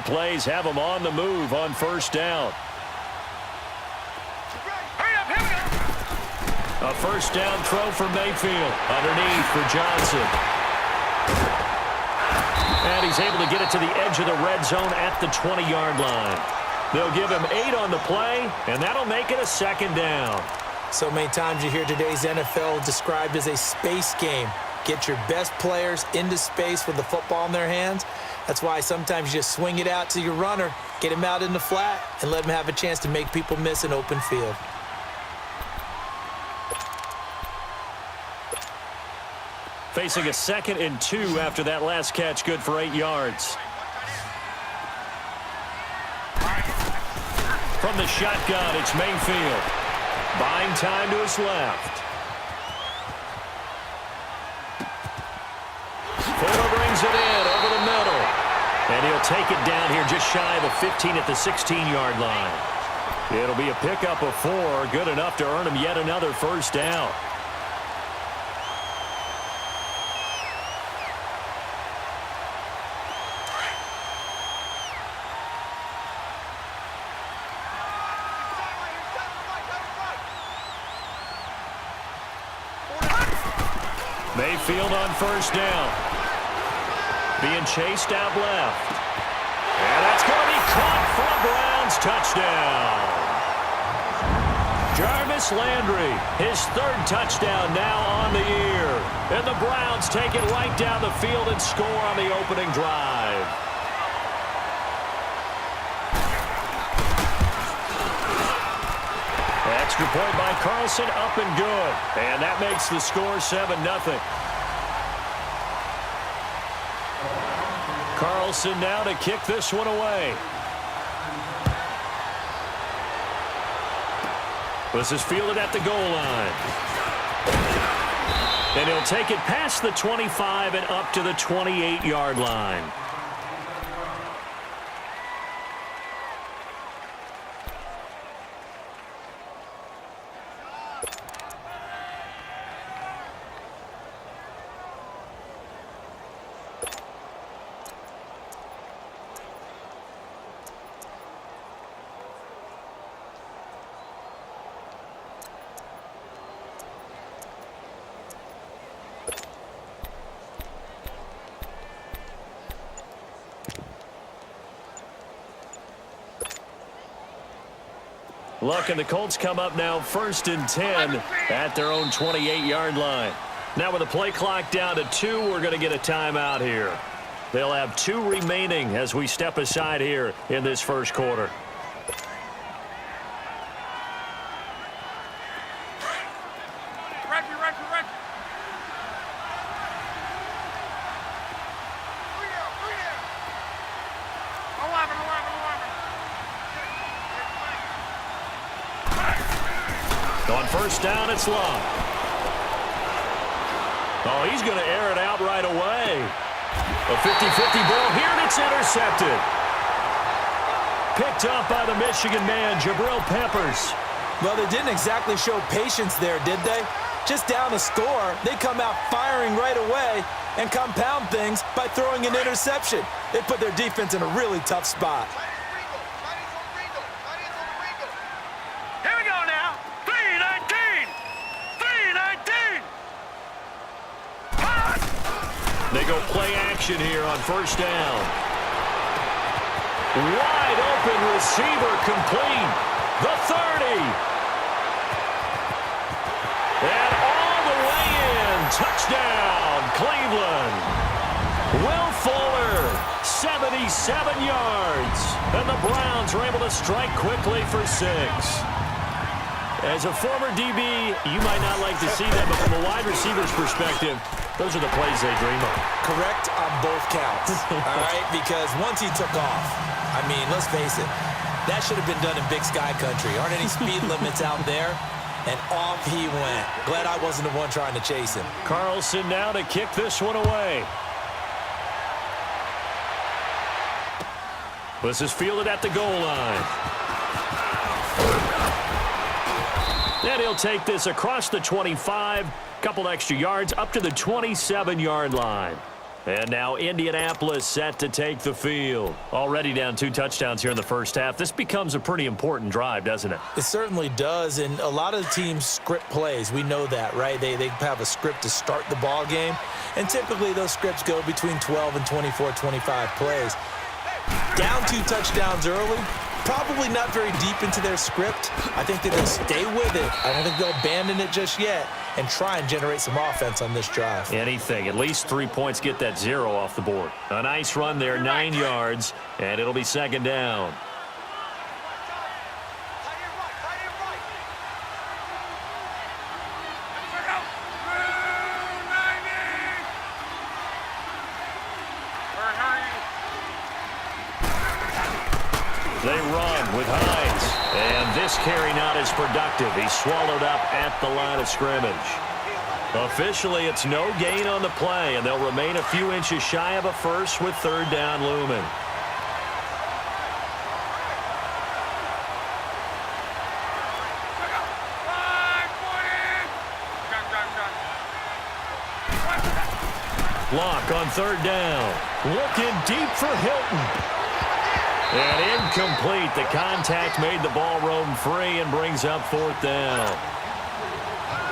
plays have them on the move on first down. A first down throw for Mayfield. Underneath for Johnson. And he's able to get it to the edge of the red zone at the 20-yard line. They'll give him 8 on the play, and that'll make it a second down. So many times you hear today's NFL described as a space game. Get your best players into space with the football in their hands. That's why sometimes you just swing it out to your runner, get him out in the flat, and let him have a chance to make people miss an open field. Facing a 2nd and 2 after that last catch, good for 8 yards. From the shotgun, it's Mayfield. Buying time to his left. Fuller brings it in over the middle. And he'll take it down here just shy of the 15 at the 16-yard line. It'll be a pickup of 4, good enough to earn him yet another first down. Mayfield on first down. Being chased out left. And that's going to be caught for a Browns touchdown. Jarvis Landry, his 3rd touchdown now on the year. And the Browns take it right down the field and score on the opening drive. Extra point by Carlson, up and good. And that makes the score 7-0. Carlson now to kick this one away. This is fielded at the goal line. And he'll take it past the 25 and up to the 28-yard line. Luck and the Colts come up now 1st and 10 at their own 28-yard line. Now with the play clock down to 2, we're going to get a timeout here. They'll have 2 remaining as we step aside here in this first quarter. On first down, it's Love. Oh, he's going to air it out right away. A 50-50 ball here, and it's intercepted. Picked up by the Michigan man, Jabril Peppers. Well, they didn't exactly show patience there, did they? Just down a score, they come out firing right away and compound things by throwing an interception. They put their defense in a really tough spot. They go play action here on first down. Wide open receiver complete. The 30. And all the way in. Touchdown, Cleveland. Will Fuller, 77 yards. And the Browns are able to strike quickly for 6. As a former DB, you might not like to see that, but from a wide receiver's perspective, those are the plays they dream of. Correct on both counts, all right? Because once he took off, I mean, let's face it, that should have been done in Big Sky Country. Aren't any speed limits out there? And off he went. Glad I wasn't the one trying to chase him. Carlson now to kick this one away. This is fielded at the goal line. And he'll take this across the 25, couple extra yards up to the 27-yard line. And now Indianapolis set to take the field. Already down 2 touchdowns here in the first half. This becomes a pretty important drive, doesn't it? It certainly does, and a lot of the teams script plays. We know that, right? They have a script to start the ball game, and typically those scripts go between 12 and 24, 25 plays. Down 2 touchdowns early, probably not very deep into their script. I think that they'll stay with it. I don't think they'll abandon it just yet and try and generate some offense on this drive. Anything. At least 3 points, get that 0 off the board. A nice run there, 9 yards, and it'll be second down. They run with Hines. And this carry not as productive. He's swallowed up at the line of scrimmage. Officially, it's no gain on the play, and they'll remain a few inches shy of a first with third down looming. Block on third down. Looking deep for Hilton. And incomplete. The contact made the ball roam free and brings up fourth down.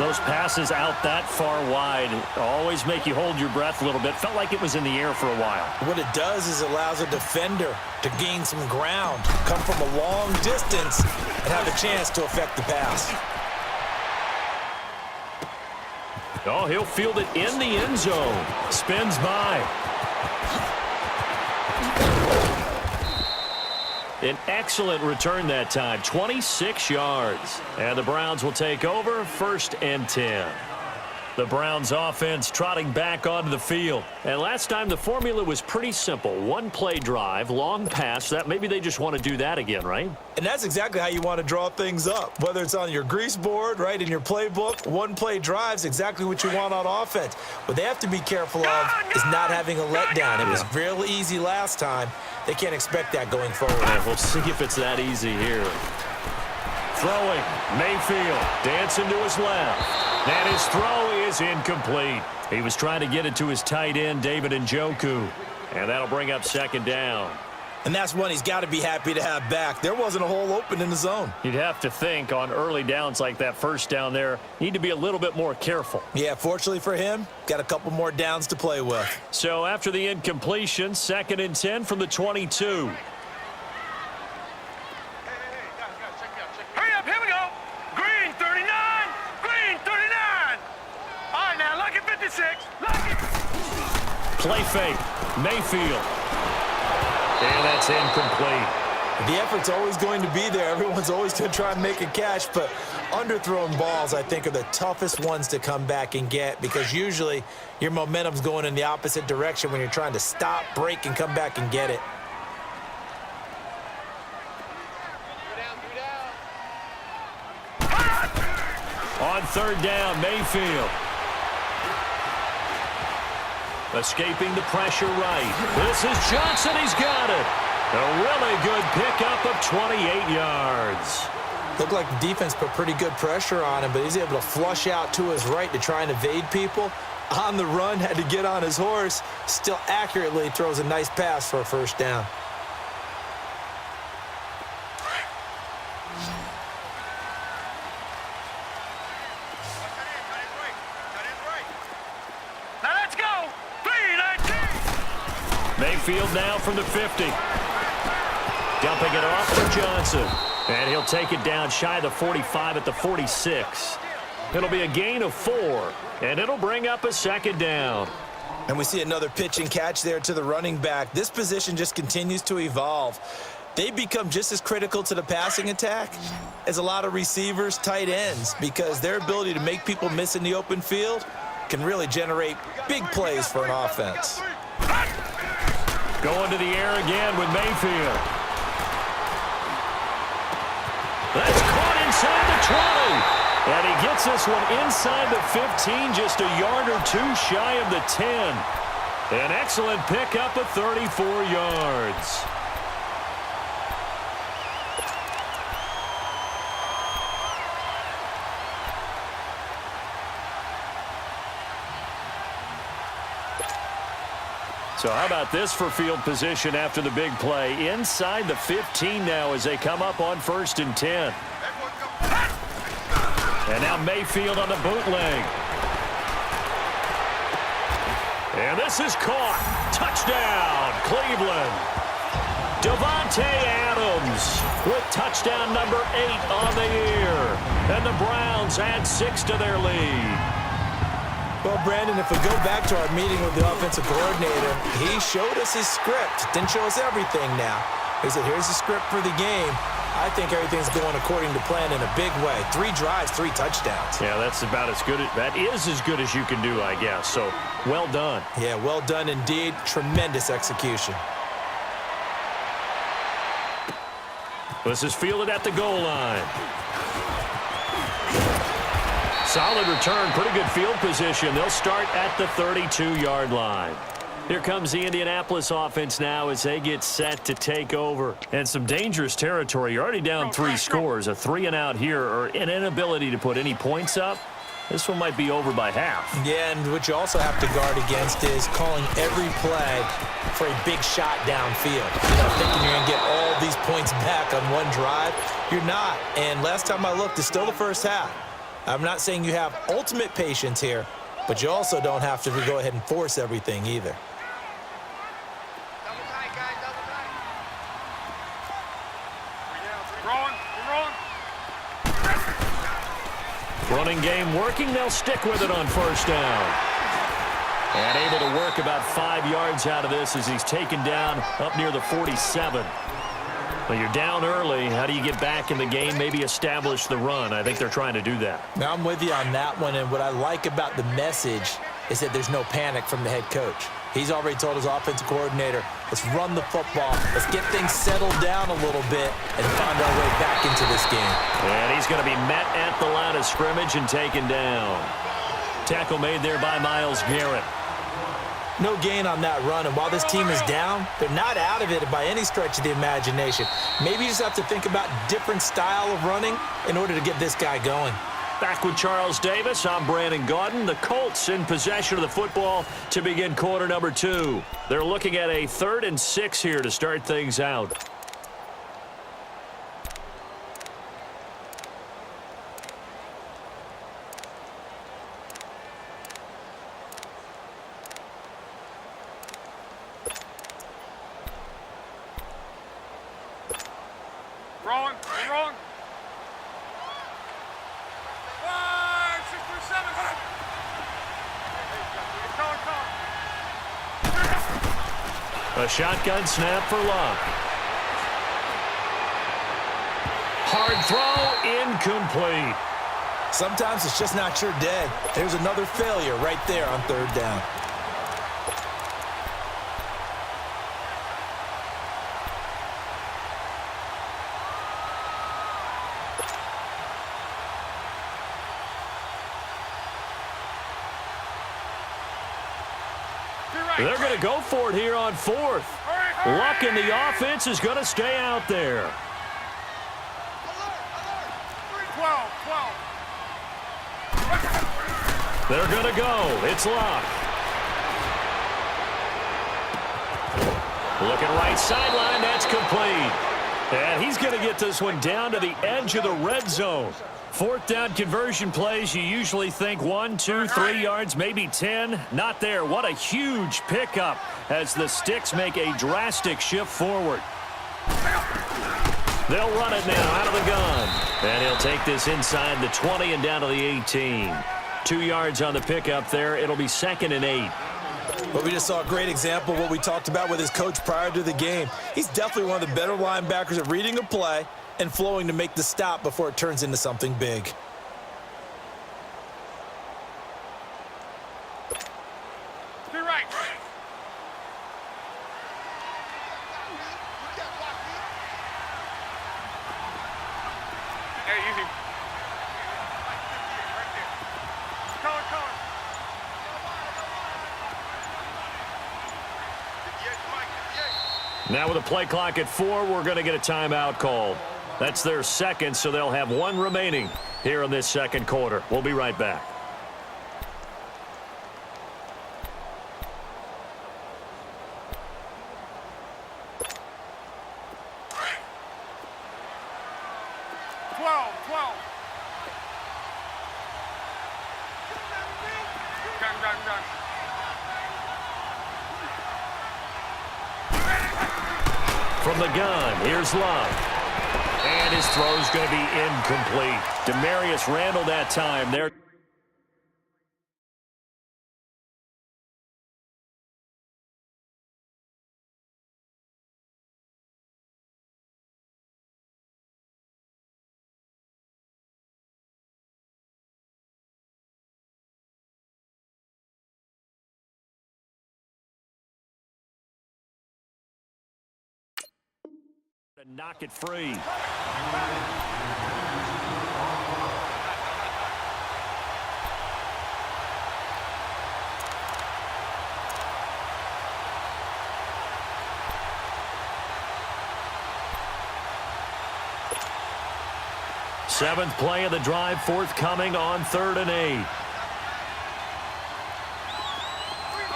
Those passes out that far wide always make you hold your breath a little bit. Felt like it was in the air for a while. What it does is it allows a defender to gain some ground, come from a long distance, and have a chance to affect the pass. Oh, he'll field it in the end zone. Spins by. An excellent return that time, 26 yards. And the Browns will take over, 1st and 10. The Browns offense trotting back onto the field. And last time the formula was pretty simple. 1-play drive, long pass. That maybe they just want to do that again, right? And that's exactly how you want to draw things up. Whether it's on your grease board, right, in your playbook, 1-play drive's exactly what you want on offense. What they have to be careful of is not having a letdown. It was real easy last time. They can't expect that going forward. Yeah, we'll see if it's that easy here. Throwing, Mayfield dancing to his left. And his throw is incomplete. He was trying to get it to his tight end, David Njoku. And that'll bring up second down. And that's one he's got to be happy to have back. There wasn't a hole open in the zone. You'd have to think on early downs like that first down there, need to be a little bit more careful. Yeah, fortunately for him, got a couple more downs to play with. So after the incompletion, 2nd and 10 from the 22. Hurry up, here we go. Green 39, green 39. All right, now, lucky 56, lucky. Play fake, Mayfield. And that's incomplete. The effort's always going to be there. Everyone's always going to try and make a catch, but underthrown balls, I think, are the toughest ones to come back and get because usually your momentum's going in the opposite direction when you're trying to stop, break, and come back and get it. On third down, Mayfield. Escaping the pressure right. This is Johnson. He's got it. A really good pickup of 28 yards. Looked like the defense put pretty good pressure on him, but he's able to flush out to his right to try and evade people. On the run, had to get on his horse. Still accurately throws a nice pass for a first down. Mayfield now from the 50. Dumping it off for Johnson. And he'll take it down shy of the 45 at the 46. It'll be a gain of 4, and it'll bring up a second down. And we see another pitch and catch there to the running back. This position just continues to evolve. They become just as critical to the passing attack as a lot of receivers, tight ends, because their ability to make people miss in the open field can really generate big plays for an offense. Going to the air again with Mayfield. That's caught inside the 20. And he gets this one inside the 15, just a yard or 2 shy of the 10. An excellent pickup of 34 yards. So how about this for field position after the big play? Inside the 15 now as they come up on 1st and 10. And now Mayfield on the bootleg. And this is caught. Touchdown, Cleveland. Devontae Adams with touchdown number 8 on the year. And the Browns add 6 to their lead. Well, Brandon, if we go back to our meeting with the offensive coordinator, he showed us his script. Didn't show us everything now. He said, here's the script for the game. I think everything's going according to plan in a big way. 3 drives, 3 touchdowns. Yeah, that's about as good. That is as good as you can do, I guess. So, well done. Yeah, well done indeed. Tremendous execution. This is fielded at the goal line. Solid return, pretty good field position. They'll start at the 32-yard line. Here comes the Indianapolis offense now as they get set to take over. And some dangerous territory. You're already down 3 scores. A 3-and-out here, or an inability to put any points up. This one might be over by half. Yeah, and what you also have to guard against is calling every play for a big shot downfield. Thinking you're going to get all these points back on one drive. You're not. And last time I looked, it's still the first half. I'm not saying you have ultimate patience here, but you also don't have to go ahead and force everything either. Running game working. They'll stick with it on 1st down. And able to work about 5 yards out of this as he's taken down up near the 47. But you're down early. How do you get back in the game? Maybe establish the run. I think they're trying to do that. Now, I'm with you on that one, and what I like about the message is that there's no panic from the head coach. He's already told his offensive coordinator, let's run the football. Let's get things settled down a little bit and find our way back into this game. And he's going to be met at the line of scrimmage and taken down. Tackle made there by Myles Garrett. No gain on that run, and while this team is down, they're not out of it by any stretch of the imagination. Maybe you just have to think about different style of running in order to get this guy going. Back with Charles Davis, I'm Brandon Gaudin. The Colts in possession of the football to begin quarter number 2. They're looking at a 3rd and 6 here to start things out. Rolling. 5, 6, 7. A shotgun snap for Luck. Hard throw, incomplete. Sometimes it's just not your day. There's another failure right there on 3rd down. They're going to go for it here on 4th. Luck and the offense is going to stay out there. 12. They're going to go. It's Luck. Looking right sideline. That's complete. And he's going to get this one down to the edge of the red zone. 4th down conversion plays, you usually think 1, 2, 3 yards, maybe 10. Not there. What a huge pickup as the Sticks make a drastic shift forward. They'll run it now out of the gun. And he'll take this inside the 20 and down to the 18. 2 yards on the pickup there. It'll be 2nd and 8. Well, we just saw a great example of what we talked about with his coach prior to the game. He's definitely one of the better linebackers at reading a play and flowing to make the stop before it turns into something big. To your right. Hey, easy. Color. Now with a play clock at 4, we're going to get a timeout called. That's their 2nd, so they'll have 1 remaining here in this 2nd quarter. We'll be right back. 12. Gun. From the gun, here's Love. And his throw's going to be incomplete. Demarius Randall that time there. To knock it free. Seventh play of the drive forthcoming on 3rd and 8.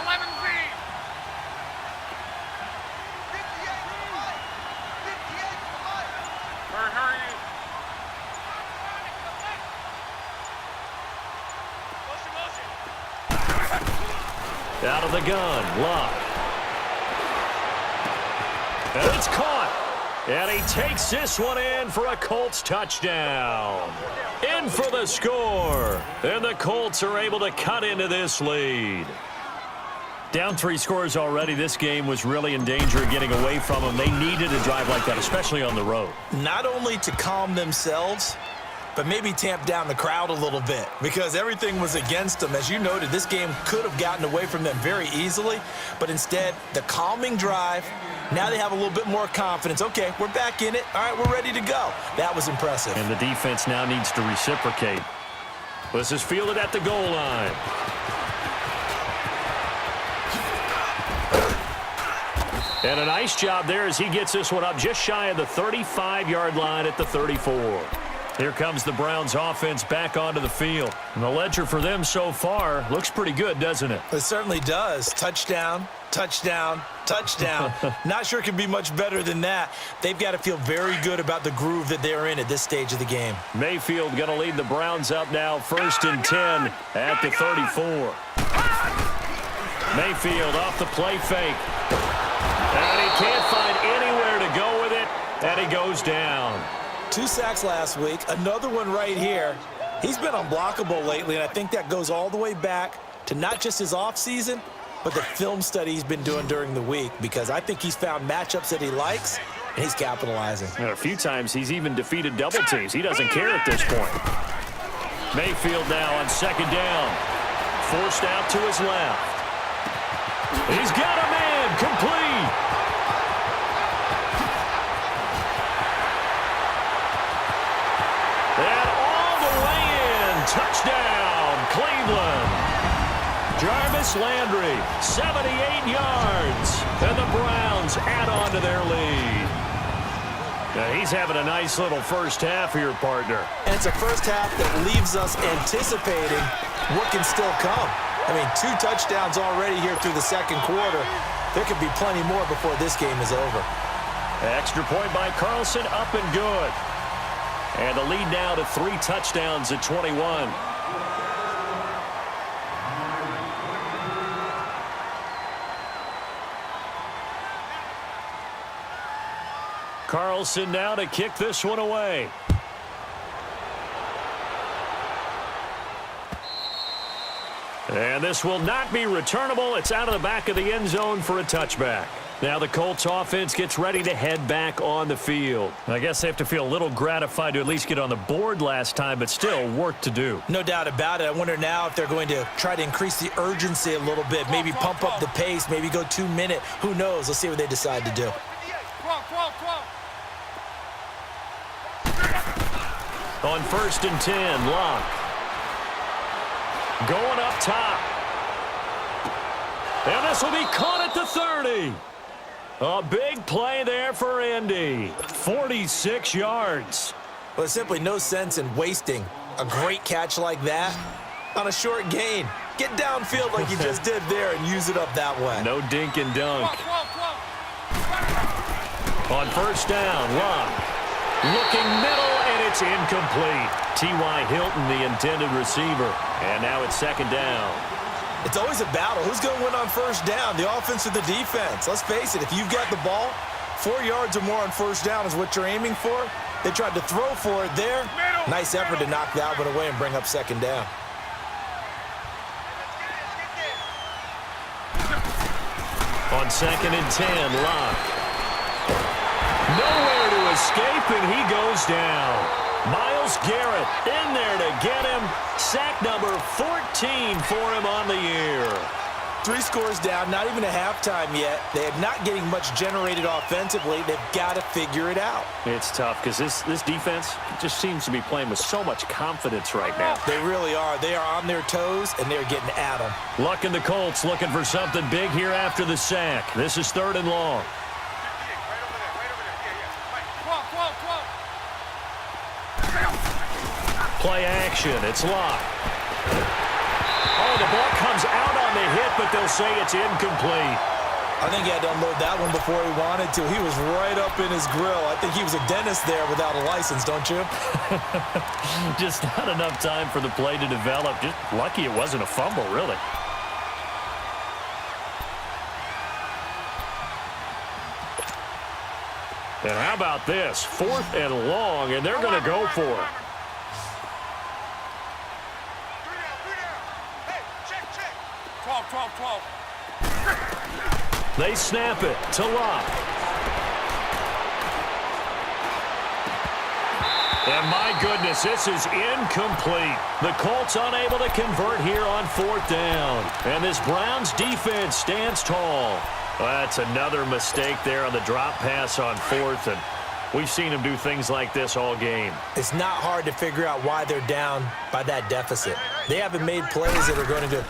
11 feet. Hurry. Out of the gun, Love. And it's caught. And he takes this one in for a Colts touchdown. In for the score. And the Colts are able to cut into this lead. Down 3 scores already. This game was really in danger of getting away from them. They needed a drive like that, especially on the road. Not only to calm themselves, but maybe tamp down the crowd a little bit because everything was against them. As you noted, this game could have gotten away from them very easily, but instead, the calming drive, now they have a little bit more confidence. Okay, we're back in it. All right, we're ready to go. That was impressive. And the defense now needs to reciprocate. This is fielded at the goal line. And a nice job there as he gets this one up just shy of the 35-yard line at the 34. Here comes the Browns offense back onto the field. And the ledger for them so far looks pretty good, doesn't it? It certainly does. Touchdown. Not sure it can be much better than that. They've got to feel very good about the groove that they're in at this stage of the game. Mayfield going to lead the Browns up now 1st and 10 at the 34. Mayfield off the play fake. And he can't find anywhere to go with it, and he goes down. 2 sacks last week, another one right here. He's been unblockable lately, and I think that goes all the way back to not just his offseason, but the film study he's been doing during the week, because I think he's found matchups that he likes, and he's capitalizing. And a few times he's even defeated double teams. He doesn't care at this point. Mayfield now on 2nd down. Forced out to his left. He's got a man complete. And all the way in. Touchdown, Cleveland. Jarvis Landry, 78 yards. And the Browns add on to their lead. Now he's having a nice little first half here, partner. And it's a first half that leaves us anticipating what can still come. I mean, 2 touchdowns already here through the 2nd quarter. There could be plenty more before this game is over. Extra point by Carlson, up and good. And the lead now to 3 touchdowns at 21. Carlson now to kick this one away. And this will not be returnable. It's out of the back of the end zone for a touchback. Now the Colts offense gets ready to head back on the field. I guess they have to feel a little gratified to at least get on the board last time, but still work to do. No doubt about it. I wonder now if they're going to try to increase the urgency a little bit, maybe pump up the pace, maybe go 2-minute. Who knows? Let's see what they decide to do. 12. On 1st and 10, Locke. Going up top. And this will be caught at the 30. A big play there for Indy. 46 yards. Well, there's simply no sense in wasting a great catch like that on a short gain. Get downfield like you just did there and use it up that way. No dink and dunk. On 1st down, Locke. Looking middle, and it's It's incomplete. T.Y. Hilton, the intended receiver. And now it's second down. It's always a battle. Who's going to win on first down, the offense or the defense? Let's face it, if you've got the ball, 4 yards or more on first down is what you're aiming for. They tried to throw for it there. Nice effort to knock that one away and bring up second down. On 2nd and 10, Locke. Nowhere to escape, and he goes down. Myles Garrett in there to get him. Sack number 14 for him on the year. 3 scores down, not even a halftime yet. They are not getting much generated offensively. They've got to figure it out. It's tough because this defense just seems to be playing with so much confidence right now. They really are. They are on their toes, and they're getting at them. Luck and the Colts looking for something big here after the sack. This is 3rd and long. Play action. It's Locke. Oh, the ball comes out on the hit, but they'll say it's incomplete. I think he had to unload that one before he wanted to. He was right up in his grill. I think he was a dentist there without a license, don't you? Just not enough time for the play to develop. Just lucky it wasn't a fumble, really. And how about this? 4th and long, and they're going to go for it. They snap it to Locke. And my goodness, this is incomplete. The Colts unable to convert here on 4th down. And this Browns defense stands tall. That's another mistake there on the drop pass on 4th. And we've seen them do things like this all game. It's not hard to figure out why they're down by that deficit. They haven't made plays that are going to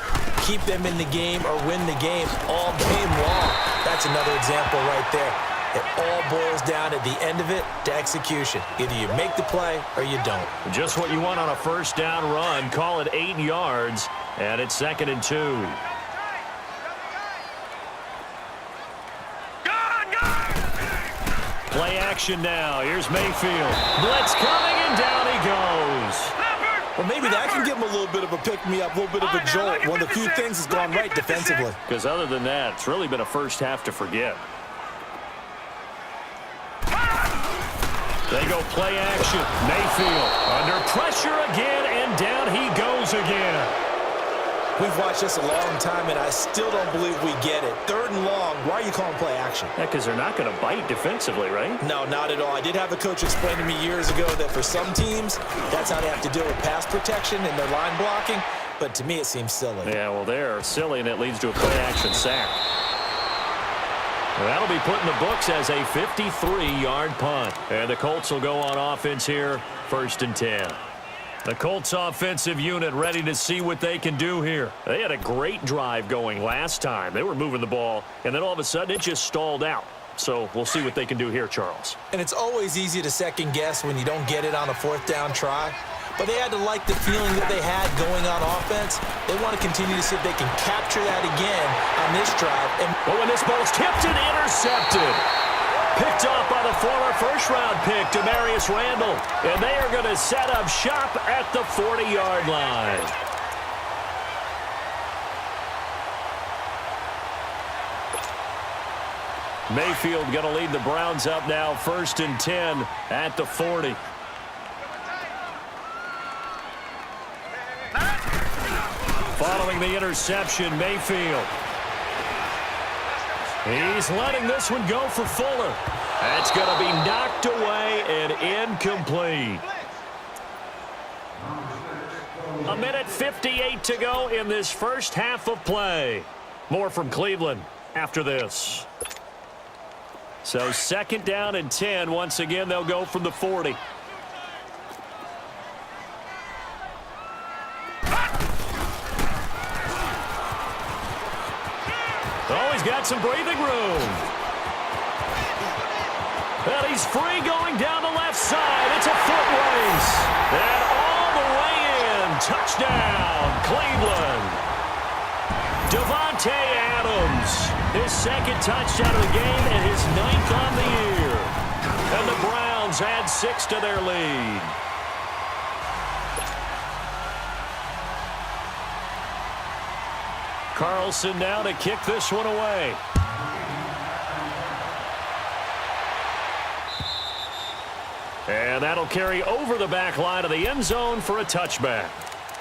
keep them in the game or win the game all game long. That's another example right there. It all boils down at the end of it to execution. Either you make the play or you don't. Just what you want on a first down run. Call it 8 yards, and it's 2nd and 2. Play action now. Here's Mayfield. Blitz coming, and down he goes. Well, maybe that can give him a little bit of a pick-me-up, a little bit of a jolt. One of the few things has gone right defensively. Because other than that, it's really been a first half to forget. They go play action. Mayfield under pressure again, and down he goes again. We've watched this a long time, and I still don't believe we get it. 3rd and long, why are you calling play action? Yeah, because they're not going to bite defensively, right? No, not at all. I did have a coach explain to me years ago that for some teams, that's how they have to deal with pass protection and their line blocking. But to me, it seems silly. Yeah, well, they're silly, and it leads to a play action sack. That'll be put in the books as a 53-yard punt. And the Colts will go on offense here, 1st and 10. The Colts offensive unit ready to see what they can do here. They had a great drive going last time. They were moving the ball, and then all of a sudden it just stalled out. So we'll see what they can do here, Charles. And it's always easy to second guess when you don't get it on a 4th down try. But they had to like the feeling that they had going on offense. They want to continue to see if they can capture that again on this drive. And when this ball's tipped and intercepted. Picked off by the former first-round pick, Demarius Randall. And they are going to set up shop at the 40-yard line. Mayfield going to lead the Browns up now, 1st and 10 at the 40. Following the interception, Mayfield. He's letting this one go for Fuller. That's going to be knocked away and incomplete. 1:58 to go in this first half of play. More from Cleveland after this. So 2nd down and 10. Once again, they'll go from the 40. Oh, he's got some breathing room. And he's free going down the left side. It's a foot race. And all the way in. Touchdown, Cleveland. Davante Adams. His 2nd touchdown of the game and his 9th on the year. And the Browns add 6 to their lead. Carlson now to kick this one away. And that'll carry over the back line of the end zone for a touchback.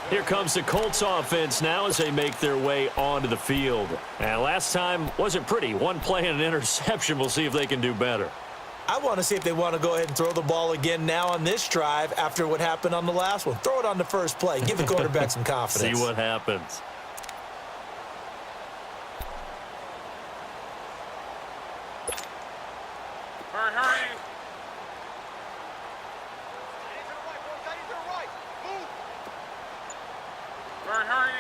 Here comes the Colts offense now as they make their way onto the field. And last time wasn't pretty. One play and an interception. We'll see if they can do better. I want to see if they want to go ahead and throw the ball again now on this drive after what happened on the last one. Throw it on the first play. Give the quarterback some confidence. See what happens. Hurry, hurry. Hurry, hurry.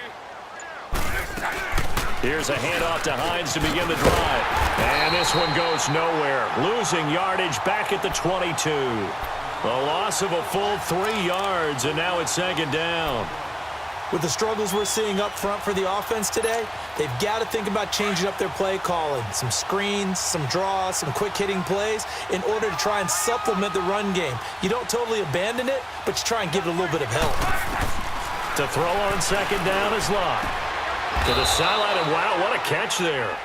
Here's a handoff to Hines to begin the drive. And this one goes nowhere. Losing yardage back at the 22. A loss of a full 3 yards, and now it's second down. With the struggles we're seeing up front for the offense today, they've got to think about changing up their play calling. Some screens, some draws, some quick-hitting plays in order to try and supplement the run game. You don't totally abandon it, but you try and give it a little bit of help. To throw on second down is Locke. To the sideline, and wow, what a catch there.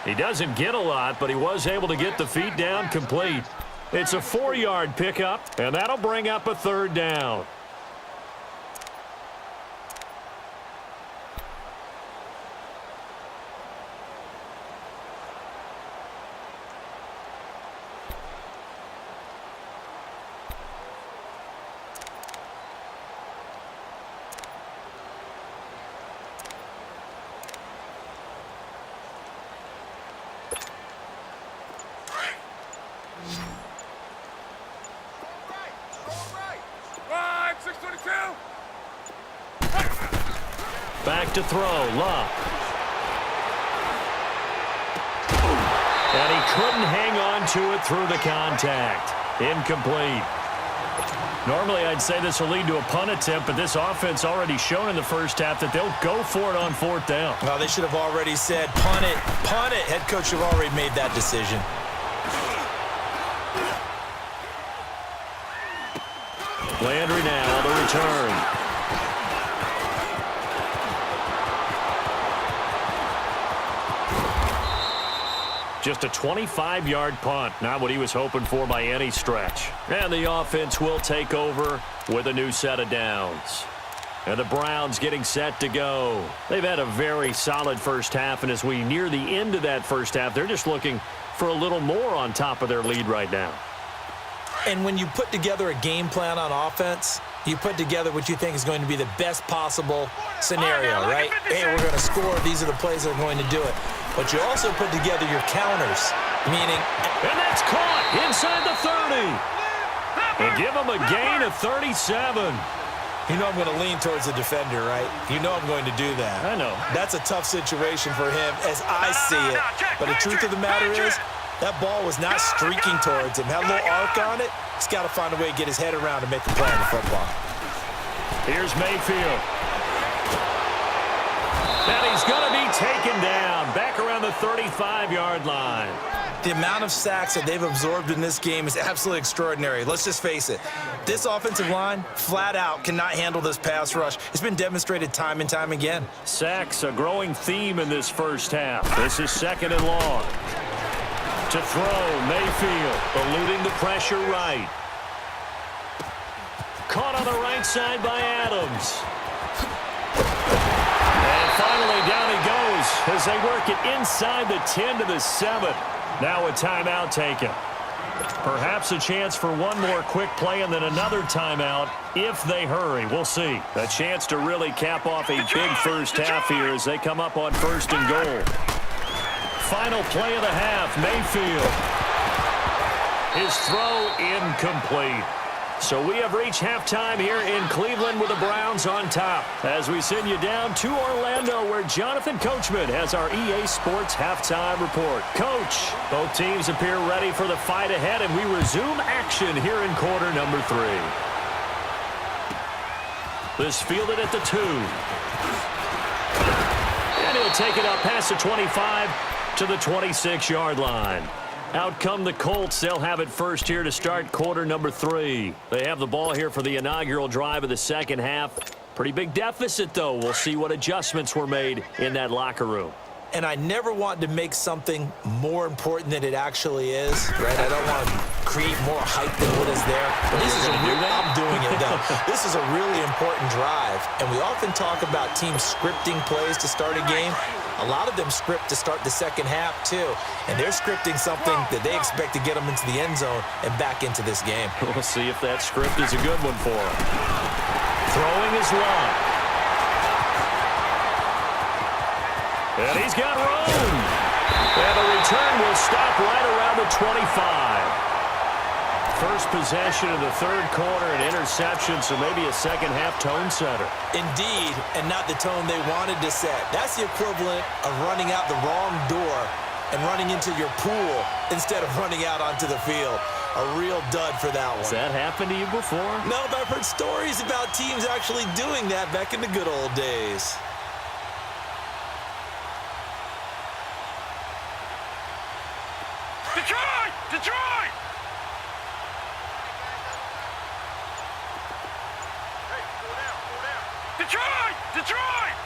He doesn't get a lot, but he was able to get the feet down complete. It's a 4-yard pickup, and that'll bring up a third down. Back to throw, Locke. And he couldn't hang on to it through the contact. Incomplete. Normally, I'd say this will lead to a punt attempt, but this offense already shown in the first half that they'll go for it on fourth down. Well, they should have already said, punt it, punt it. Head coach should have already made that decision. Landry now, the return. Just a 25-yard punt, not what he was hoping for by any stretch. And the offense will take over with a new set of downs. And the Browns getting set to go. They've had a very solid first half, and as we near the end of that first half, they're just looking for a little more on top of their lead right now. And when you put together a game plan on offense, you put together what you think is going to be the best possible scenario, right? Hey, we're going to score. These are the plays that are going to do it. But you also put together your counters, meaning... And that's caught inside the 30. And give him a gain of 37. You know I'm going to lean towards the defender, right? You know I'm going to do that. I know. That's a tough situation for him as I see it. But the truth of the matter is, that ball was not streaking towards him. Had a little arc on it. He's got to find a way to get his head around and make a play on the football. Here's Mayfield. And he's going to be taken down back around the 35-yard line. The amount of sacks that they've absorbed in this game is absolutely extraordinary. Let's just face it. This offensive line, flat out, cannot handle this pass rush. It's been demonstrated time and time again. Sacks, a growing theme in this first half. This is second and long. To throw, Mayfield, eluding the pressure right. Caught on the right side by Adams. And finally, down he goes as they work it inside the 10 to the 7. Now a timeout taken. Perhaps a chance for one more quick play and then another timeout if they hurry. We'll see. A chance to really cap off a big first half here as they come up on first and goal. Final play of the half, Mayfield. His throw incomplete. So we have reached halftime here in Cleveland with the Browns on top. As we send you down to Orlando where Jonathan Coachman has our EA Sports halftime report. Coach, both teams appear ready for the fight ahead, and we resume action here in quarter number 3. This fielded at the 2. And he'll take it up past the 25 to the 26-yard line. Out come the Colts. They'll have it first here to start quarter number 3. They have the ball here for the inaugural drive of the second half. Pretty big deficit, though. We'll see what adjustments were made in that locker room. And I never want to make something more important than it actually is, right? I don't want to create more hype than what is there. But this is I'm doing it, though. This is a really important drive. And we often talk about teams scripting plays to start a game. A lot of them script to start the second half, too. And they're scripting something that they expect to get them into the end zone and back into this game. We'll see if that script is a good one for them. Throwing is long. And he's got room. And the return will stop right around the 25. First possession of the third quarter, an interception, so maybe a second-half tone setter. Indeed, and not the tone they wanted to set. That's the equivalent of running out the wrong door and running into your pool instead of running out onto the field. A real dud for that one. Has that happened to you before? No, but I've heard stories about teams actually doing that back in the good old days. Detroit! Detroit! Detroit! Detroit!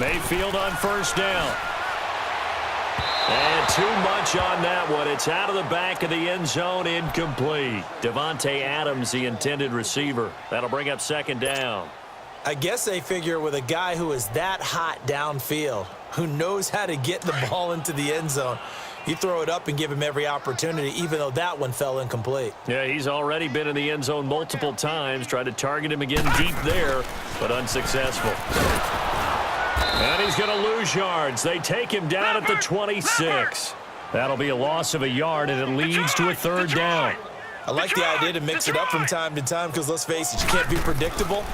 Mayfield on first down. And too much on that one. It's out of the back of the end zone, incomplete. Devontae Adams, the intended receiver. That'll bring up second down. I guess they figure with a guy who is that hot downfield, who knows how to get the ball into the end zone, you throw it up and give him every opportunity, even though that one fell incomplete. Yeah, he's already been in the end zone multiple times. Tried to target him again deep there, but unsuccessful. And he's going to lose yards. They take him down at the 26. That'll be a loss of a yard, and it leads to a third down. I like the idea to mix it up from time to time because, let's face it, you can't be predictable.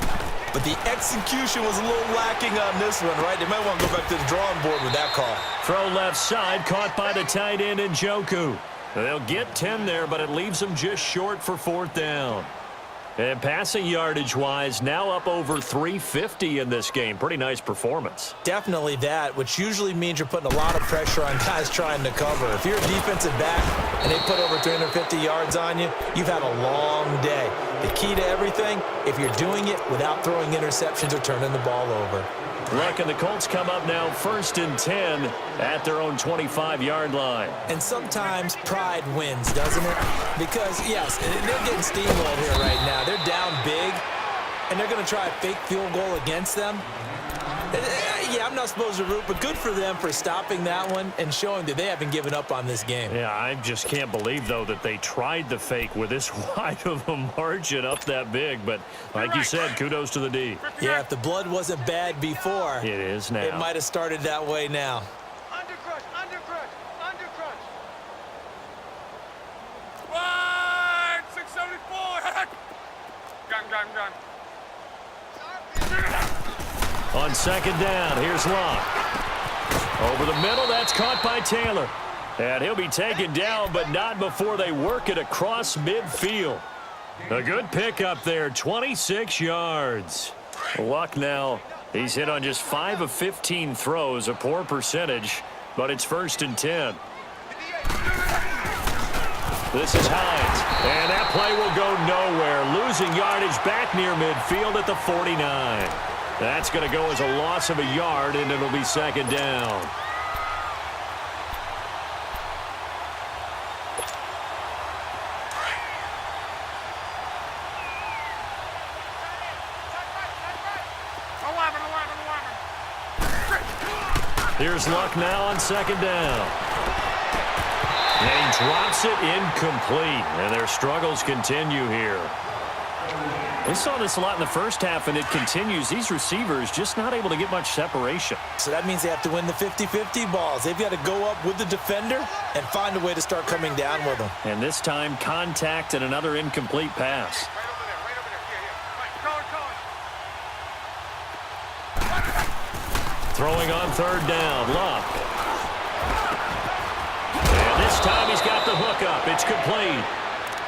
But the execution was a little lacking on this one, right? They might want to go back to the drawing board with that call. Throw left side, caught by the tight end Njoku. They'll get 10 there, but it leaves them just short for fourth down. And passing yardage-wise, now up over 350 in this game. Pretty nice performance. Definitely that, which usually means you're putting a lot of pressure on guys trying to cover. If you're a defensive back and they put over 350 yards on you, you've had a long day. The key to everything, if you're doing it without throwing interceptions or turning the ball over. Look, and the Colts come up now first and 10 at their own 25-yard line. And sometimes pride wins, doesn't it? Because, yes, they're getting steamrolled here right now. They're down big, and they're going to try a fake field goal against them. Yeah, I'm not supposed to root, but good for them for stopping that one and showing that they haven't given up on this game. Yeah, I just can't believe, though, that they tried the fake with this wide of a margin up that big. But like you said, kudos to the D. Yeah, if the blood wasn't bad before, it is now. It might have started that way now. Undercrush, undercrush, undercrush. Wide, 674. Gun. On second down, here's Locke. Over the middle, that's caught by Taylor. And he'll be taken down, but not before they work it across midfield. A good pickup there, 26 yards. Luck now, he's hit on just 5 of 15 throws, a poor percentage, but it's first and 10. This is Hines, and that play will go nowhere, losing yardage back near midfield at the 49. That's going to go as a loss of a yard, and it'll be second down. Here's Luck now on second down. And he drops it incomplete, and their struggles continue here. We saw this a lot in the first half, and it continues. These receivers just not able to get much separation. So that means they have to win the 50-50 balls. They've got to go up with the defender and find a way to start coming down with them. And this time, contact and another incomplete pass. Right over there. Throwing on third down, Luck. And this time he's got the hook up. It's complete.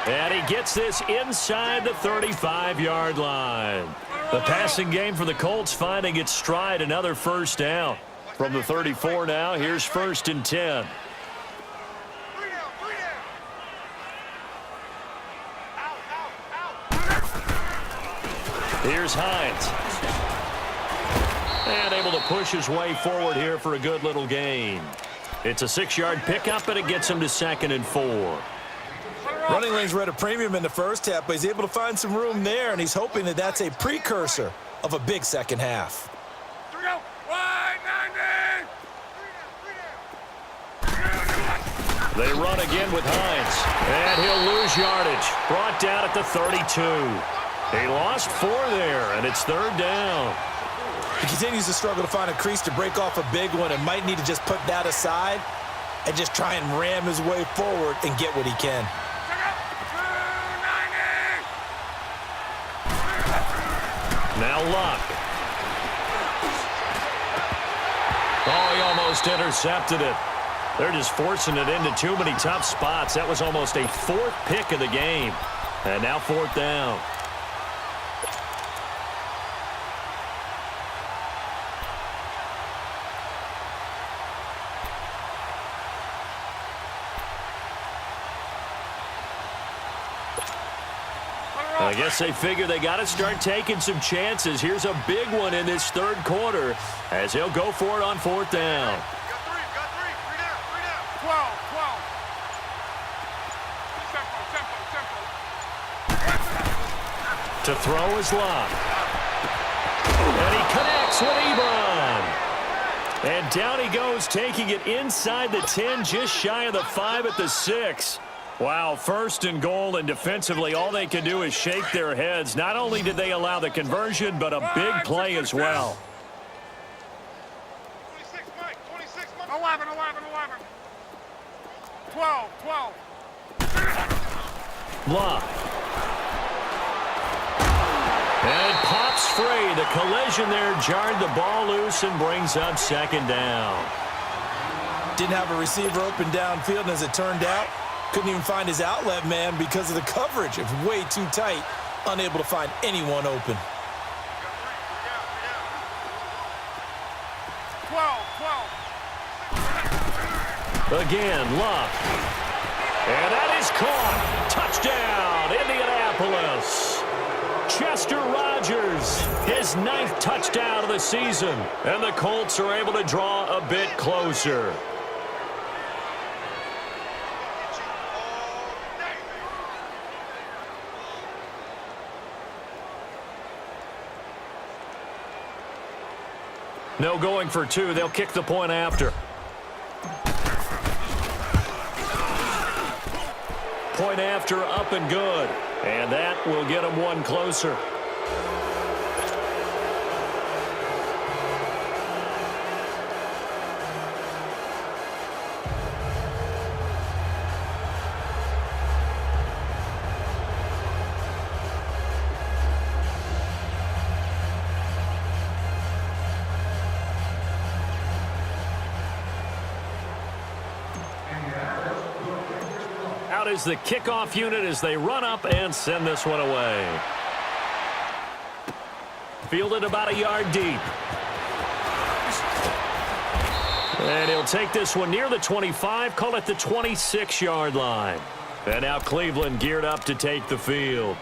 And he gets this inside the 35-yard line. The passing game for the Colts finding its stride, another first down. From the 34 now, here's first and 10. Here's Hines. And able to push his way forward here for a good little gain. It's a 6-yard pickup, and it gets him to 2nd and 4. Running lanes were at a premium in the first half, but he's able to find some room there, and he's hoping that that's a precursor of a big second half. They run again with Hines, and he'll lose yardage. Brought down at the 32. He lost 4 there, and it's 3rd down. He continues to struggle to find a crease to break off a big one and might need to just put that aside and just try and ram his way forward and get what he can. Now Luck. Oh, he almost intercepted it. They're just forcing it into too many tough spots. That was almost a 4th pick of the game. And now 4th down. I guess they figure they got to start taking some chances. Here's a big one in this 3rd quarter as he'll go for it on 4th down. Got three down. 12. To throw is Luck. And he connects with Ebron. And down he goes, taking it inside the 10, just shy of the 5 at the 6. Wow, 1st and goal, and defensively all they can do is shake their heads. Not only did they allow the conversion, but a big play as well. 26, Mike. 11. 12. Luck. And it pops free. The collision there jarred the ball loose and brings up 2nd down. Didn't have a receiver open downfield, and as it turned out, couldn't even find his outlet man because of the coverage. It was way too tight, unable to find anyone open. 12. Again, Luck. And that is caught. Touchdown, Indianapolis. Chester Rogers, his 9th touchdown of the season. And the Colts are able to draw a bit closer. No going for 2. They'll kick the point after. Point after, up and good. And that will get them 1 closer. Out is the kickoff unit as they run up and send this one away. Fielded about a yard deep. And he'll take this one near the 25, call it the 26-yard line. And now Cleveland geared up to take the field.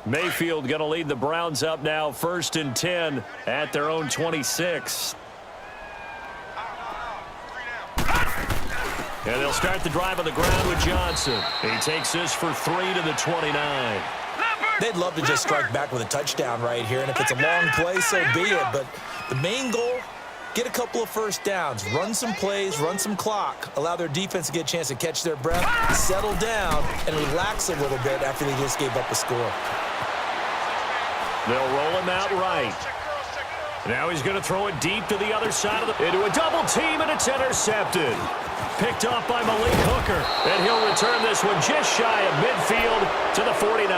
Mayfield going to lead the Browns up now, 1st and 10 at their own 26. And they'll start the drive on the ground with Johnson. He takes this for 3 to the 29. They'd love to just strike back with a touchdown right here, and if it's a long play, so be it. But the main goal, get a couple of 1st downs, run some plays, run some clock, allow their defense to get a chance to catch their breath, settle down, and relax a little bit after they just gave up a score. They'll roll him out right. Now he's going to throw it deep to the other side of the... into a double team, and it's intercepted. Picked off by Malik Hooker. And he'll return this one just shy of midfield to the 49.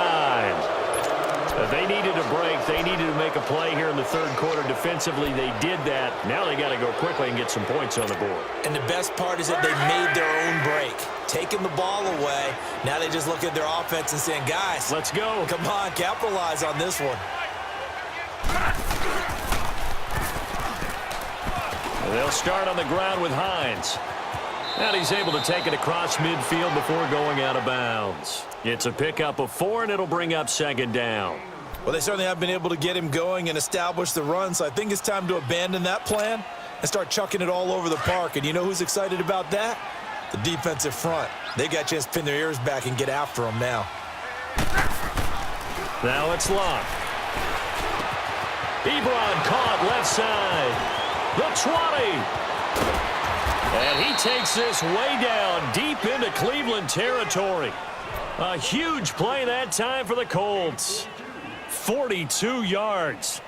They needed a break. They needed to make a play here in the third quarter defensively. They did that. Now they got to go quickly and get some points on the board. And the best part is that they made their own break. Taking the ball away. Now they just look at their offense and saying, guys, let's go. Come on, capitalize on this one. They'll start on the ground with Hines. And he's able to take it across midfield before going out of bounds. It's a pickup of 4, and it'll bring up second down. Well, they certainly have been able to get him going and establish the run, so I think it's time to abandon that plan and start chucking it all over the park. And you know who's excited about that? The defensive front. They got a chance to pin their ears back and get after him now. Now it's Luck. Ebron caught left side. The 20. And he takes this way down deep into Cleveland territory. A huge play that time for the Colts. 42 yards.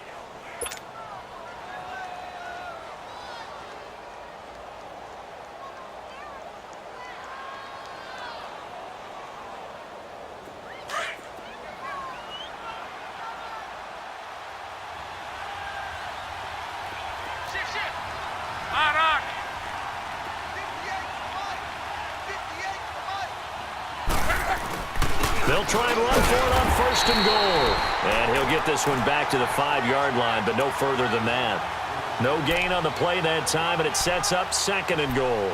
They'll try and run for it on 1st and goal. And he'll get this one back to the 5-yard line, but no further than that. No gain on the play that time, and it sets up 2nd and goal.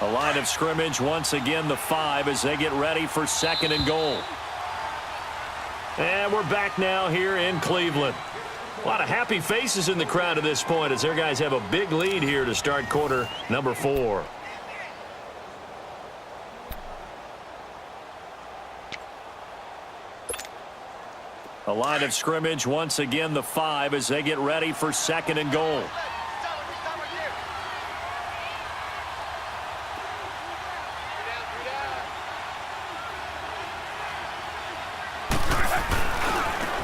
A line of scrimmage, once again, the 5 as they get ready for 2nd and goal. And we're back now here in Cleveland. A lot of happy faces in the crowd at this point as their guys have a big lead here to start quarter number 4. A line of scrimmage, once again, the 5 as they get ready for 2nd and goal.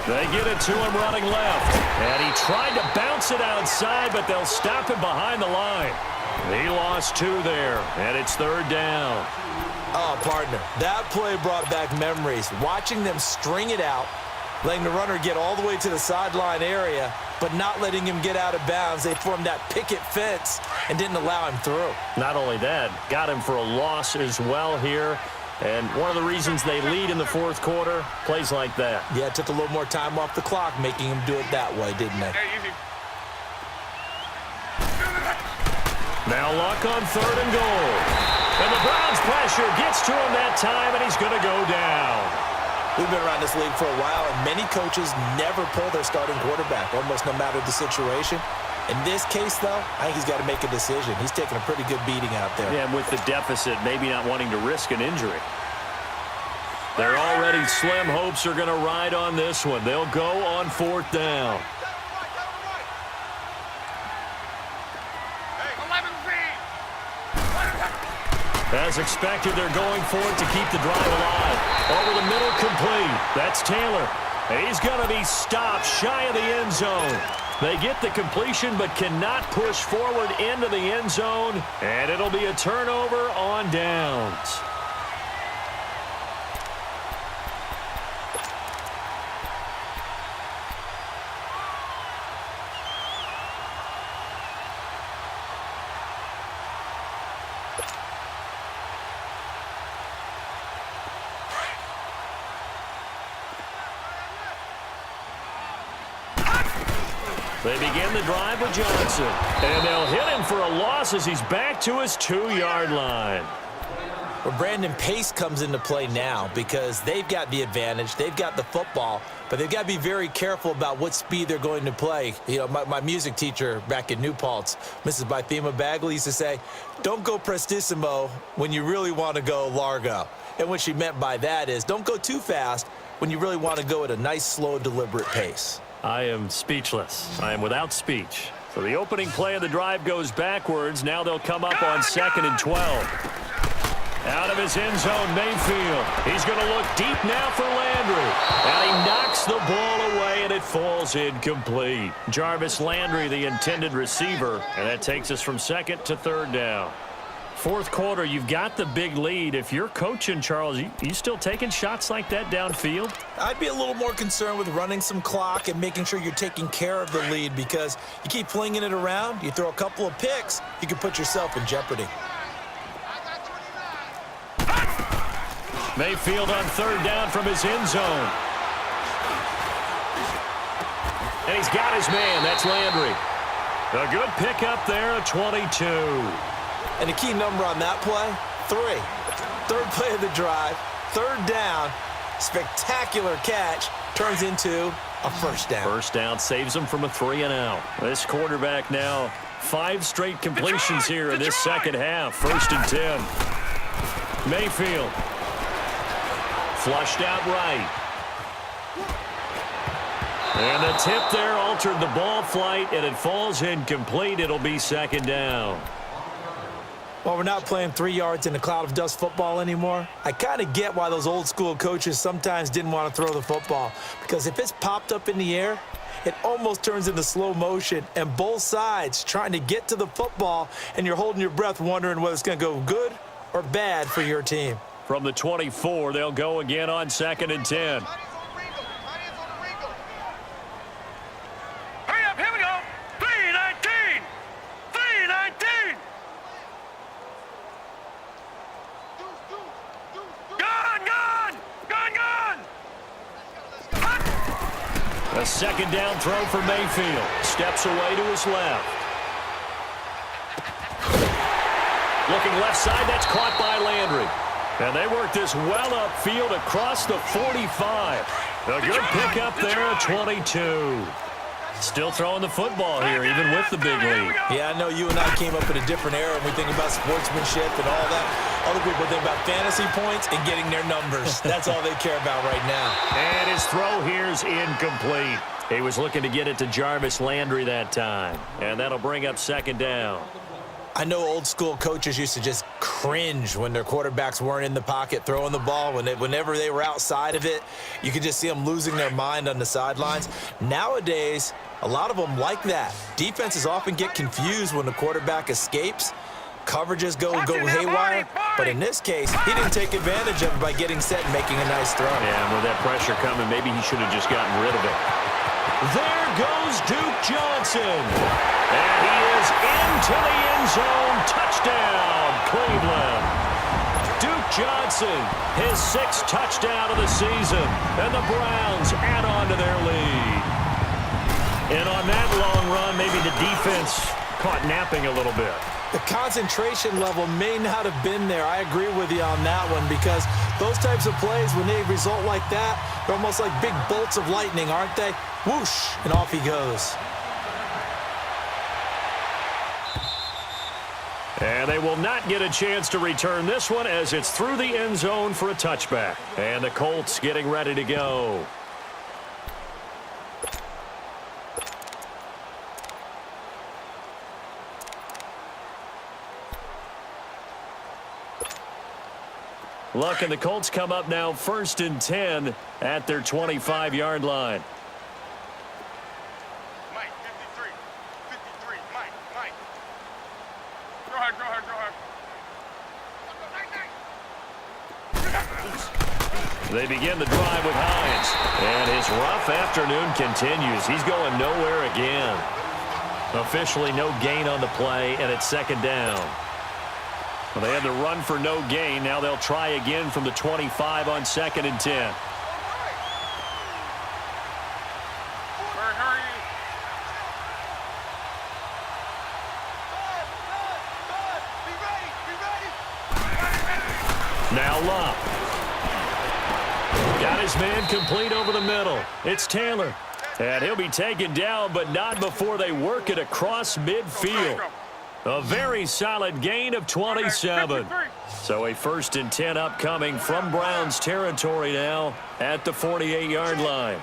They get it to him running left. And he tried to bounce it outside, but they'll stop him behind the line. He lost 2 there, and it's 3rd down. Oh, partner, that play brought back memories. Watching them string it out, letting the runner get all the way to the sideline area, but not letting him get out of bounds. They formed that picket fence and didn't allow him through. Not only that, got him for a loss as well here. And one of the reasons they lead in the 4th quarter, plays like that. Yeah, it took a little more time off the clock, making him do it that way, didn't it? Now Luck on 3rd and goal. And the Browns pressure gets to him that time, and he's going to go down. We've been around this league for a while, and many coaches never pull their starting quarterback, almost no matter the situation. In this case, though, I think he's got to make a decision. He's taking a pretty good beating out there. Yeah, and with the deficit, maybe not wanting to risk an injury. Their already slim hopes are going to ride on this one. They'll go on 4th down. As expected, they're going for it to keep the drive alive. Over the middle, complete. That's Taylor. He's going to be stopped shy of the end zone. They get the completion but cannot push forward into the end zone, and it'll be a turnover on downs. They begin the drive with Johnson. And they'll hit him for a loss as he's back to his 2-yard line. Well, Brandon, pace comes into play now because they've got the advantage. They've got the football, but they've got to be very careful about what speed they're going to play. You know, my music teacher back in New Paltz, Mrs. Bythema Bagley, used to say, don't go prestissimo when you really want to go largo. And what she meant by that is don't go too fast when you really want to go at a nice, slow, deliberate pace. I am speechless. I am without speech. So the opening play of the drive goes backwards. Now they'll come up on 2nd and 12. Out of his end zone, Mayfield. He's going to look deep now for Landry. And he knocks the ball away, and it falls incomplete. Jarvis Landry, the intended receiver, and that takes us from second to third down. Fourth quarter, you've got the big lead. If you're coaching, Charles, you still taking shots like that downfield? I'd be a little more concerned with running some clock and making sure you're taking care of the lead, because you keep flinging it around, you throw a couple of picks, you can put yourself in jeopardy. Mayfield on third down from his end zone. And he's got his man. That's Landry. A good pickup there, a 22. And the key number on that play, 3. Third play of the drive, third down, spectacular catch, turns into a first down. First down saves him from a 3-and-out. This quarterback now 5 straight completions here in this second half. First and 10. Mayfield. Flushed out right. And the tip there altered the ball flight, and it falls incomplete. It'll be second down. Well, we're not playing 3 yards in a cloud of dust football anymore. I kind of get why those old school coaches sometimes didn't want to throw the football, because if it's popped up in the air, it almost turns into slow motion, and both sides trying to get to the football, and you're holding your breath wondering whether it's going to go good or bad for your team. From the 24, they'll go again on second and 10. Hurry up, here we go. 3-19. 3-19. Gone. A second down throw for Mayfield. Steps away to his left. Looking left side, that's caught by Landry. And they work this well upfield across the 45. A good pickup there at 22. Still throwing the football here, even with the big lead. Yeah, I know you and I came up in a different era when we think about sportsmanship and all that. Other people think about fantasy points and getting their numbers. That's all they care about right now. And his throw here's incomplete. He was looking to get it to Jarvis Landry that time. And that'll bring up second down. I know old school coaches used to just cringe when their quarterbacks weren't in the pocket throwing the ball. Whenever they were outside of it, you could just see them losing their mind on the sidelines. Nowadays, a lot of them like that. Defenses often get confused when the quarterback escapes. Coverages go haywire. But in this case, he didn't take advantage of it by getting set and making a nice throw. Yeah, and with that pressure coming, maybe he should have just gotten rid of it. There goes Duke Johnson. And he is into the end zone. Touchdown, Cleveland. Duke Johnson, his 6th touchdown of the season. And the Browns add on to their lead. And on that long run, maybe the defense caught napping a little bit. The concentration level may not have been there. I agree with you on that one, because those types of plays, when they result like that, they're almost like big bolts of lightning, aren't they? Whoosh, and off he goes. And they will not get a chance to return this one, as it's through the end zone for a touchback. And the Colts getting ready to go. Look, and the Colts come up now first and 10 at their 25-yard line. Mike, 53. 53. Mike. Go hard. They begin the drive with Hines. And his rough afternoon continues. He's going nowhere again. Officially no gain on the play, and it's second down. Well, they had to run for no gain. Now they'll try again from the 25 on second and 10. Hurry. Now Love. Got his man complete over the middle. It's Taylor. And he'll be taken down, but not before they work it across midfield. A very solid gain of 27. So a first and 10 upcoming from Browns territory now at the 48-yard line.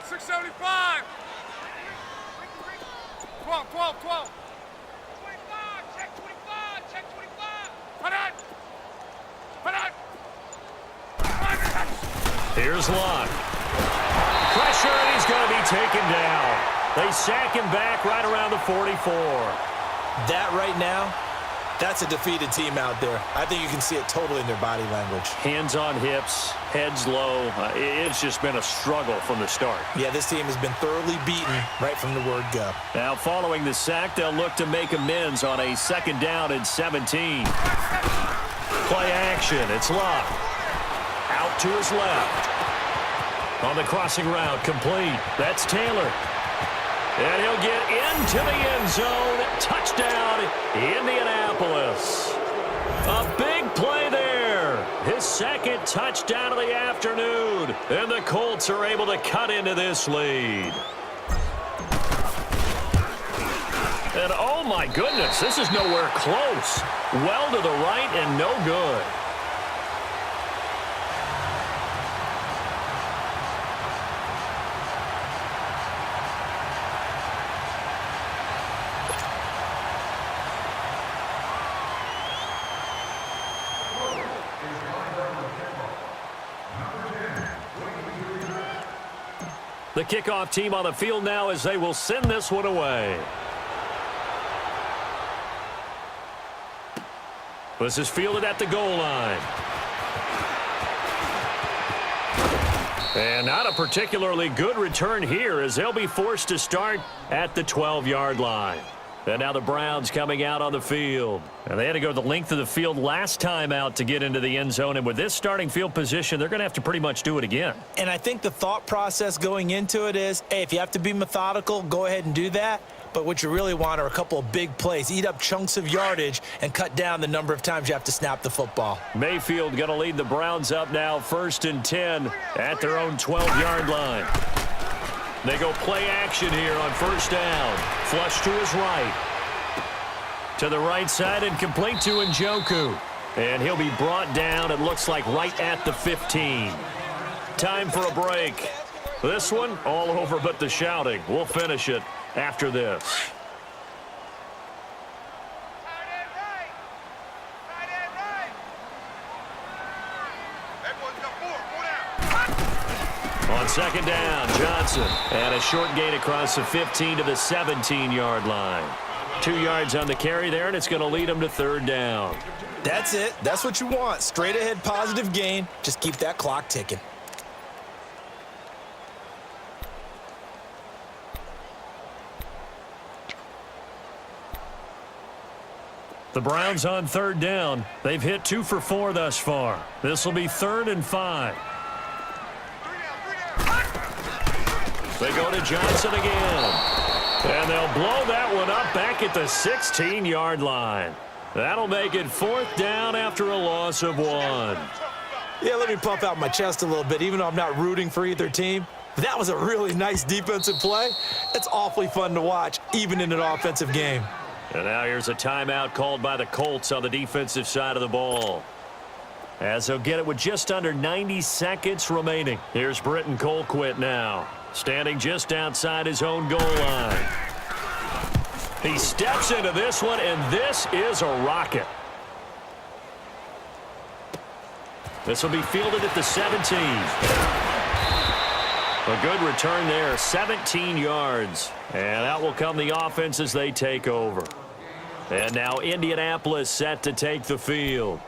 675. 12. 25, check 25. Here's Luck. Pressure, and he's going to be taken down. They sack him back right around the 44. That right now, that's a defeated team out there. I think you can see it totally in their body language. Hands on hips, heads low. It's just been a struggle from the start. Yeah, this team has been thoroughly beaten right from the word go. Now, following the sack, they'll look to make amends on a 2nd down and 17. Play action. It's Luck. Out to his left. On the crossing route, complete. That's Taylor. And he'll get into the end zone. Touchdown, Indianapolis. A big play there. His 2nd touchdown of the afternoon. And the Colts are able to cut into this lead. And oh my goodness, this is nowhere close. Well to the right and no good. The kickoff team on the field now as they will send this one away. This is fielded at the goal line. And not a particularly good return here as they'll be forced to start at the 12-yard line. And now the Browns coming out on the field. And they had to go the length of the field last time out to get into the end zone. And with this starting field position, they're going to have to pretty much do it again. And I think the thought process going into it is, hey, if you have to be methodical, go ahead and do that. But what you really want are a couple of big plays. Eat up chunks of yardage and cut down the number of times you have to snap the football. Mayfield going to lead the Browns up now 1st and 10 at their own 12-yard line. They go play action here on 1st down. Flush to his right. To the right side and complete to Njoku. And he'll be brought down, it looks like, right at the 15. Time for a break. This one, all over but the shouting. We'll finish it after this. On 2nd down, Johnson. And a short gain across the 15 to the 17-yard line. 2 yards on the carry there, and it's going to lead them to 3rd down. That's it. That's what you want. Straight ahead positive gain. Just keep that clock ticking. The Browns on 3rd down. They've hit 2 for 4 thus far. This will be 3rd and 5. They go to Johnson again. And they'll blow that one up back at the 16-yard line. That'll make it 4th down after a loss of 1. Yeah, let me pump out my chest a little bit, even though I'm not rooting for either team. That was a really nice defensive play. It's awfully fun to watch, even in an offensive game. And now here's a timeout called by the Colts on the defensive side of the ball. As they'll get it with just under 90 seconds remaining. Here's Britton Colquitt now. Standing just outside his own goal line. He steps into this one, and this is a rocket. This will be fielded at the 17. A good return there, 17 yards. And out will come the offense as they take over. And now Indianapolis set to take the field.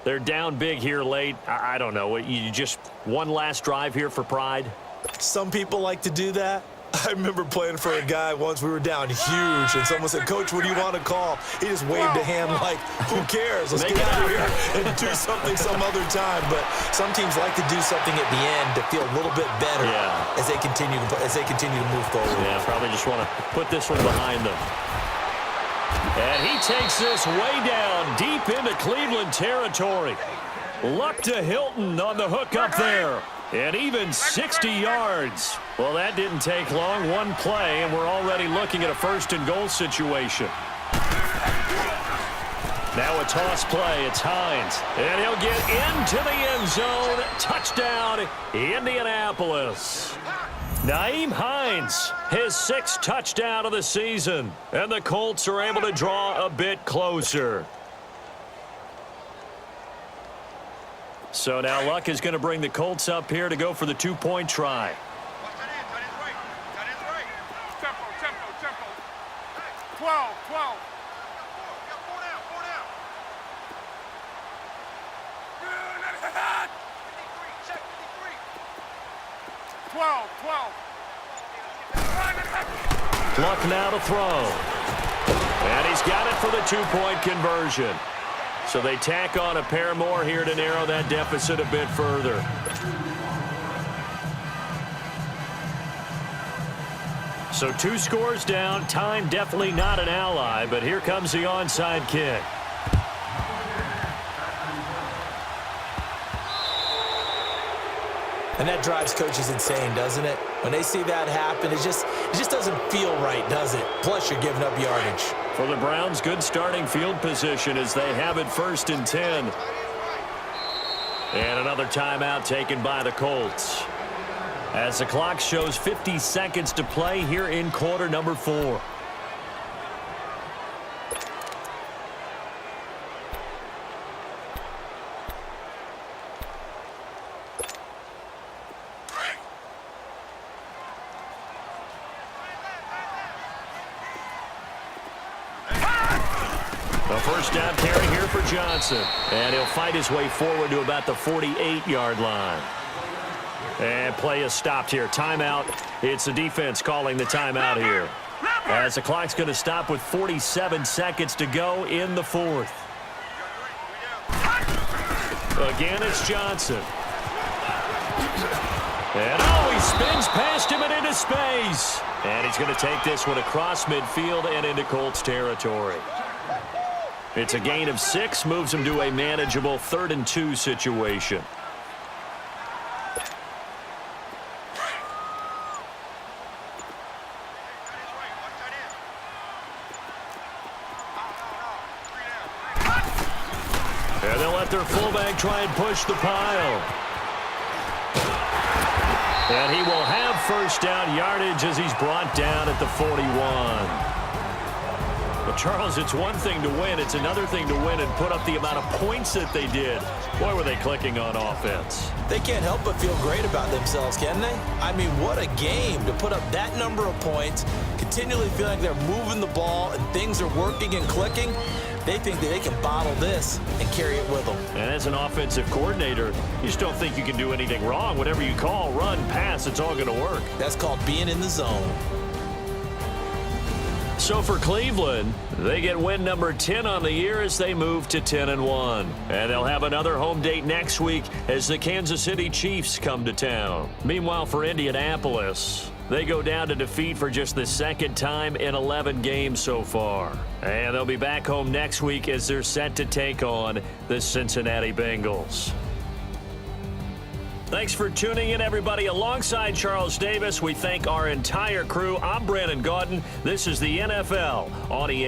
They're down big here late. I don't know. You just one last drive here for pride? Some people like to do that. I remember playing for a guy once. We were down huge, and someone said, "Coach, what do you want to call?" He just waved a hand like, "Who cares? Let's get out of here and do something some other time." But some teams like to do something at the end to feel a little bit better as they continue to move forward. Yeah, probably just want to put this one behind them. And he takes this way down deep into Cleveland territory. Luck to Hilton on the hook up there. And even 60 yards. Well, that didn't take long. One play, and we're already looking at a 1st and goal situation. Now a toss play. It's Hines. And he'll get into the end zone. Touchdown, Indianapolis. Nyheim Hines, his 6th touchdown of the season. And the Colts are able to draw a bit closer. So now Luck is going to bring the Colts up here to go for the two-point try. Tempo. 12. 12. Luck now to throw. And he's got it for the two-point conversion. So they tack on a pair more here to narrow that deficit a bit further. So 2 scores down. Time definitely not an ally, but here comes the onside kick. And that drives coaches insane, doesn't it? When they see that happen, it just doesn't feel right, does it? Plus, you're giving up yardage. For the Browns, good starting field position as they have it 1st and 10. And another timeout taken by the Colts. As the clock shows 50 seconds to play here in quarter number 4. A first down carry here for Johnson. And he'll fight his way forward to about the 48-yard line. And play is stopped here. Timeout. It's the defense calling the timeout here. As the clock's going to stop with 47 seconds to go in the 4th. Again, it's Johnson. And he spins past him and into space. And he's going to take this one across midfield and into Colts territory. It's a gain of 6, moves him to a manageable 3rd and 2 situation. And they'll let their fullback try and push the pile. And he will have first down yardage as he's brought down at the 41. But Charles, it's one thing to win. It's another thing to win and put up the amount of points that they did. Boy, were they clicking on offense. They can't help but feel great about themselves, can they? I mean, what a game to put up that number of points, continually feeling like they're moving the ball and things are working and clicking. They think that they can bottle this and carry it with them. And as an offensive coordinator, you just don't think you can do anything wrong. Whatever you call, run, pass, it's all going to work. That's called being in the zone. So for Cleveland, they get win number 10 on the year as they move to 10-1. And they'll have another home date next week as the Kansas City Chiefs come to town. Meanwhile, for Indianapolis, they go down to defeat for just the 2nd time in 11 games so far. And they'll be back home next week as they're set to take on the Cincinnati Bengals. Thanks for tuning in, everybody. Alongside Charles Davis, we thank our entire crew. I'm Brandon Gaudin. This is the NFL on EA.